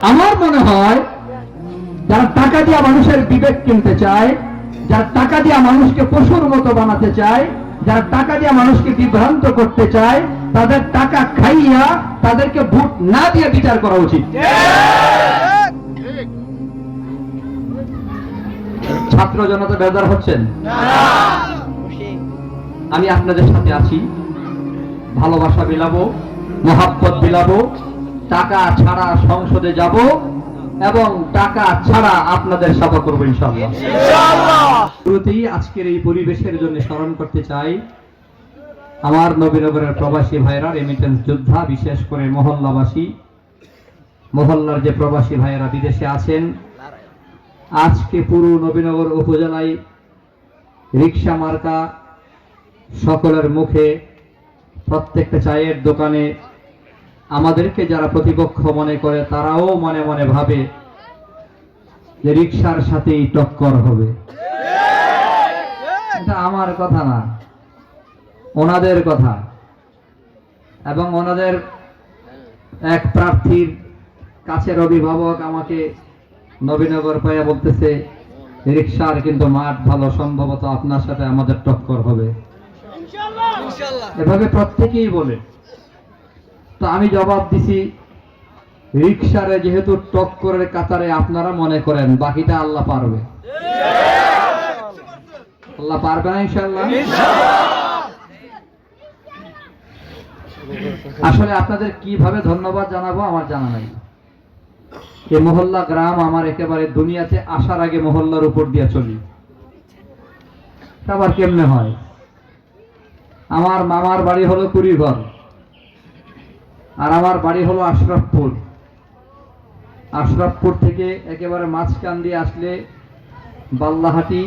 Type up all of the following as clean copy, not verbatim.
আমার মনে হয় যারা টাকা দিয়া মানুষের বিবেক কিনতে চায়, যারা টাকা দিয়া মানুষকে পশুর মতো বানাতে চায়, যারা টাকা দিয়া মানুষকে বিভ্রান্ত করতে চায়, তাদের টাকা খাইয়া তাদেরকে ভোট না দিয়ে বিচার করা উচিত। ছাত্র জনতা বেজার হচ্ছেন? আমি আপনাদের সাথে আছি, ভালোবাসা বিলাবো, মহাব্বত বিলাবো, টাকা ছাড়া সংসদে যাব এবং টাকা ছাড়া আপনাদের সেবা করবো ইনশাআল্লাহ। শুরুতেই আজকের এই পরিবেশের জন্য স্মরণ করতে চাই আমার নবীনগরের প্রবাসী ভাইরা, রেমিটেন্স যোদ্ধা, বিশেষ করে মহল্লাবাসী, মহল্লার যে প্রবাসী ভাইয়েরা বিদেশে আছেন। আজকে পুরো নবীনগর উপজেলায় রিক্সা মার্কা সকলের মুখে, প্রত্যেকটা চায়ের দোকানে আমাদেরকে যারা প্রতিপক্ষ মনে করে তারাও মনে মনে ভাবে যে রিক্সার সাথেই টক্কর হবে। এটা আমার কথা না, ওনাদের কথা। এবং ওনাদের এক প্রার্থীর কাছের অভিভাবক আমাকে নবীনগর পাইয়া বলতেছে, রিক্সার কিন্তু মাঠ ভালো, সম্ভবত আপনার সাথে আমাদের টক্কর হবে। এভাবে প্রত্যেকেই বলে। তো আমি জবাব দিছি, রিক্সারে যেহেতু টক্করের কাতারে আপনারা মনে করেন, বাকিটা আল্লাহ পারবে। আল্লাহ পারবে না ইনশাআল্লাহ। আসলে আপনাদের কিভাবে ধন্যবাদ জানাবো আমার জানা নাই। এই মহল্লা গ্রাম আমার একেবারে দুনিয়াতে আসার আগে মহল্লার উপর দিয়ে চলি। আবার কেমনে হয়? আমার মামার বাড়ি হলো কুড়িঘর, আর আমার বাড়ি হলো আশরাফপুর। আশরাফপুর থেকে একেবারে মাঝখান দিয়ে আসলে বাল্লাহাটি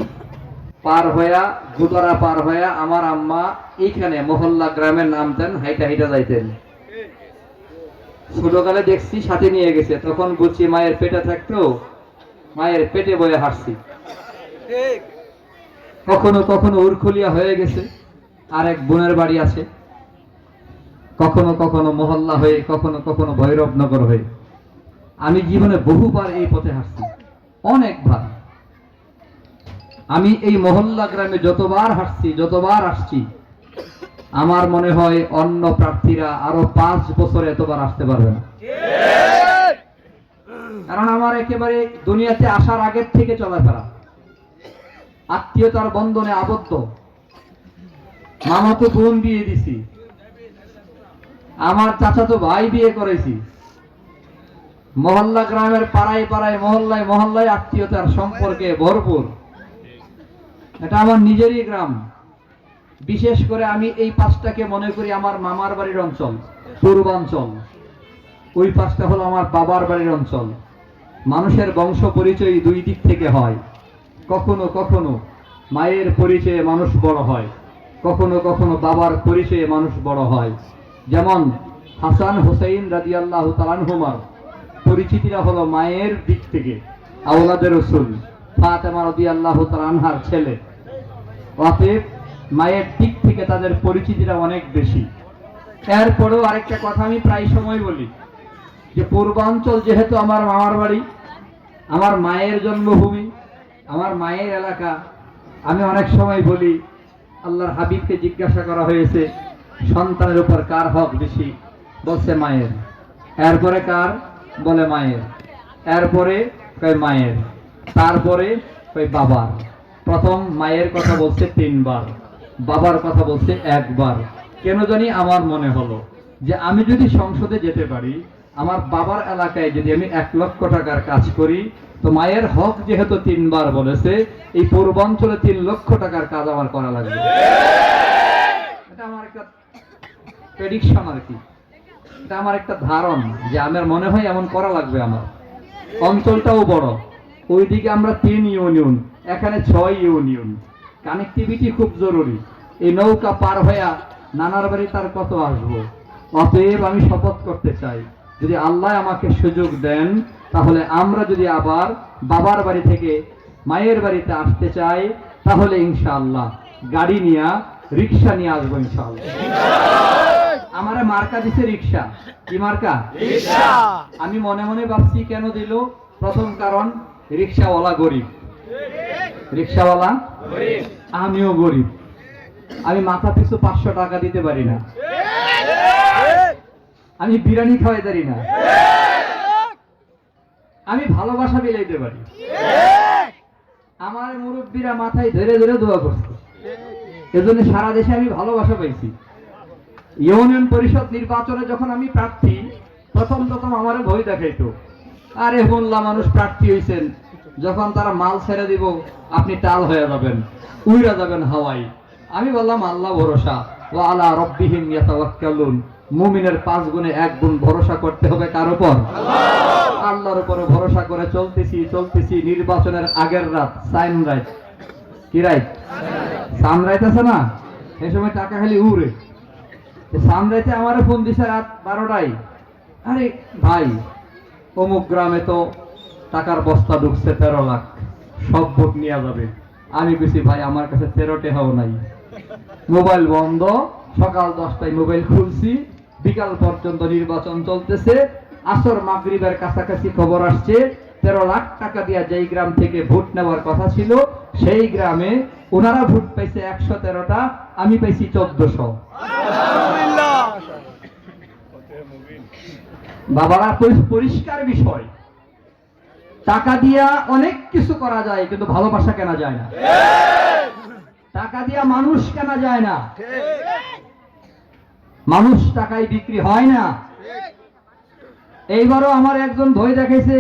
পার হইয়া, গুদারা পার হইয়া আমার আম্মা এইখানে মহল্লা গ্রামের নামতেন, হাইটা হাইটা যাইতেন। ছোটকালে দেখছি সাথে নিয়ে গেছে, তখন বুঝছি মায়ের পেটে থাকতো, মায়ের পেটে বয়ে হাঁটছি। কখনো কখনো উরখুলিয়া হয়ে গেছে, আর এক বোনের বাড়ি আছে। কখনো কখনো মহল্লা হয়ে, কখনো কখনো ভৈরবনগর হয়ে। আমি জীবনে বহুবার এই পথে হাঁটছি, অনেকবার। আমি এই মহল্লা গ্রামে যতবার হাঁটছি, যতবার আসছি, আমার মনে হয় অন্য প্রার্থীরা আরো 5 বছরে এতবার আসতে পারবে না। কারণ আমার একেবারে দুনিয়াতে আসার আগের থেকে চলাফেরা, আত্মীয়তার বন্ধনে আবদ্ধ। মামাতো বোন বিয়ে দিছি, আমার চাচাতো ভাই বিয়ে করেছি। মহল্লা গ্রামের পাড়ায় পাড়ায়, মহল্লায় মহল্লায় আত্মীয়তার সম্পর্কে ভরপুর। এটা আমার নিজেরই গ্রাম। বিশেষ করে আমি এই পাশটাকে মনে করি আমার মামার বাড়ির অঞ্চল, পূর্বাঞ্চল। ওই পাশটা হলো আমার বাবার বাড়ির অঞ্চল। মানুষের বংশ পরিচয় দুই দিক থেকে হয়। কখনো কখনো মায়ের পরিচয়ে মানুষ বড় হয়, কখনো কখনো বাবার পরিচয়ে মানুষ বড় হয়। যেমন হাসান হুসাইন রাদিয়াল্লাহু তাআলা আনহুমার পরিচিতিরা হলো মায়ের দিক থেকে, আওলাদে রাসূল ফাতেমা রাদিয়াল্লাহু তাআলা আনহার ছেলে। অতএব মায়ের দিক থেকে তাদের পরিচিতিটা অনেক বেশি। এরপরেও আরেকটা কথা আমি প্রায় সময় বলি, যে পূর্বাঞ্চল যেহেতু আমার মামার বাড়ি, আমার মায়ের জন্মভূমি, আমার মায়ের এলাকা। আমি অনেক সময় বলি, আল্লাহর হাবিবকে জিজ্ঞাসা করা হয়েছে সন্তানের উপর কার হক বেশি, বলছে মায়ের। এরপরে কার, বলে মায়ের। এরপরে কয় মায়ের, তারপরে কয় বাবার। প্রথম মায়ের কথা বলছে 3 বার, বাবার কথা বলছে 1 বার। কেন জানি আমার মনে হলো যে আমি যদি সংসদে যেতে পারি, আমার বাবার এলাকায় যদি আমি 1 লক্ষ টাকার কাজ করি, তো মায়ের হক যেহেতু 3 বার বলেছে, এই পূর্বাঞ্চলে 3 লক্ষ টাকার কাজ আমার করা লাগবে। এটা আমার একটা প্রেডিকশন আর কি, এটা আমার একটা ধারণ যে আমার মনে হয় এমন করা লাগবে। আমার অঞ্চলটাও বড়, ওইদিকে আমরা 3 ইউনিয়ন, এখানে 6 ইউনিয়ন। কানেক্টিভিটি খুব জরুরি। এই নৌকা পার হইয়া নানার বাড়ি তার কত আসবো। অতএব আমি শপথ করতে চাই, যদি আল্লাহ আমাকে সুযোগ দেন, তাহলে আমরা যদি আবার বাবার বাড়ি থেকে মায়ের বাড়িতে আসতে চাই, তাহলে ইনশাআল্লাহ গাড়ি নিয়ে, রিক্সা নিয়ে আসবো ইনশাআল্লাহ। আমারে মার্কা দিছে রিক্সা। কি মার্কা? রিকশা। আমি মনে মনে ভাবছি কেন দিল। প্রথম কারণ, রিক্সাওয়ালা গরিব। রিক্সাওয়ালা গরিব। আমিও গরিব। আমি মাথা পিছু 500 টাকা দিতে পারি না। আমি বিরিয়ানি খাওয়াইতে পারি না। আমি ভালোবাসা বিলাইতে পারি। আমার মুরব্বীরা মাথায় ধরে ধরে দোয়া করছে। এজন্য সারা দেশে আমি ভালোবাসা পাইছি। ইউনিয়ন পরিষদ নির্বাচনে যখন আমি প্রার্থী, প্রথম আমারে ভয় দেখাইতো, আরে মোল্লা মানুষ প্রার্থী হইছেন, যখন তারা মাল ছেড়ে দিব আপনি টাল হয়ে যাবেন, উইরা যাবেন হাওয়াই। আমি বললাম আল্লাহ ভরসা, ওয়া আলা রাব্বিহিম ইয়াতাওয়াক্কালুন। মুমিনের 5 গুণে 1 গুণ ভরসা করতে হবে কার উপর? আল্লাহর উপরে ভরসা করে চলতেছি। নির্বাচনের আগের রাত, সাইন রাইট। কি রাইট? সানরাইজ আছে না, এই সময় টাকা খালি উড়ে। সানরাইজে আমারও ফোন দিছে রাত 12টায়, আরে ভাই অমুক গ্রামে তো টাকার বস্তা ঢুকছে 13 লাখ, সব ভোট নিয়ে যাবে। আমি বলছি ভাই আমার কাছে 13 টাকাও নাই, মোবাইল বন্ধ। সকাল 10টায় মোবাইল খুলছি, বিকাল পর্যন্ত নির্বাচন চলতেছে। আসর মাগরিবের কাছাকাছি খবর আসছে 13 লাখ টাকা দিয়া যেই গ্রাম থেকে ভোট নেওয়ার কথা ছিল, সেই গ্রামে ওনারা ভোট পাইছে 113টা, আমি পাইছি 1400। বাবারা, পরিষ্কার বিষয়, টাকা দিয়া অনেক কিছু করা যায়, কিন্তু ভালোবাসা কেনা যায় না। টাকা দিয়া মানুষ কেনা যায় না। মানুষ টাকায় বিক্রি হয় না। এইবারও আমার একজন ভয় দেখাইছে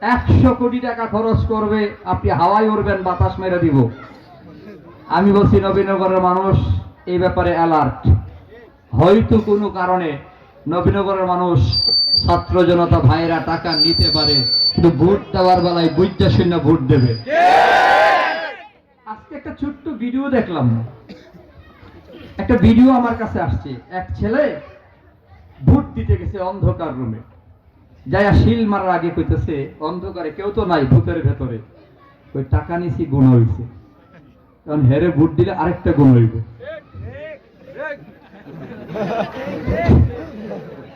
100 কোটি টাকা খরচ করবে, আপনি হাওয়ায় উড়বেন, বাতাস মেরে দিব। আমি বলছি নবীনগরের মানুষ এই ব্যাপারে অ্যালার্ট। হয়তো কোনো কারণে নবীনগরের মানুষ, ছাত্র জনতা ভাইরা টাকা নিতে পারে, কিন্তু ভোট দেওয়ার বেলায় বুঝা শূন্য ভোট দেবে। আজকে একটা ছোট্ট ভিডিও দেখলাম, একটা ভিডিও আমার কাছে আসছে। এক ছেলে ভোট দিতে গেছে অন্ধকার রুমে, যাইয়া শিল মারার আগে কইতেছে, অন্ধকারে কেউ তো নাই, ভূতের ভেতরে ওই টাকা নিছি গুণ হইছে, কারণ হেরে ভোট দিলে আরেকটা গুণ হইব।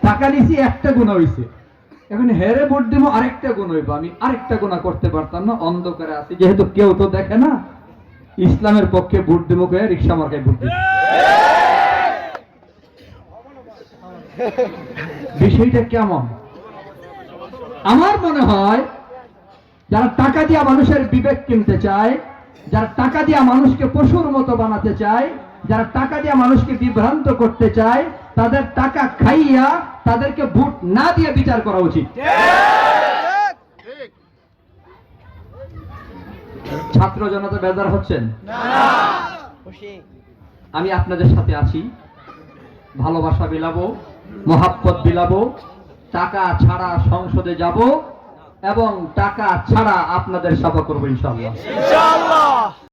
টাকা নিছি একটা গুণা হইছে, এখন হেরে ভোট দিব আরেকটা গুণ হইব। আমি আরেকটা গুণা করতে পারতাম না, অন্ধকারে আছি, যেহেতু কেউ তো দেখে না। ইসলামের পক্ষে ভোট দিব, রিক্সা মার্কায় ভোট দিব। বিষয়টা কেমন? আমার মনে হয় যারা টাকা দিয়া মানুষের বিবেক কিনতে চায়, যারা টাকা দিয়া মানুষকে পশুর মতো বানাতে চায়, যারা টাকা দিয়া মানুষকে বিভ্রান্ত করতে চায়, তাদের টাকা খাইয়া তাদেরকে ভোট না দিয়ে বিচার করা উচিত। ছাত্র জনতা বেজার হচ্ছেন? আমি আপনাদের সাথে আছি, ভালোবাসা বিলাবো, মহাব্বত বিলাবো, টাকা ছাড়া সংসদে যাব এবং টাকা ছাড়া আপনাদের সেবা করবো ইনশাআল্লাহ।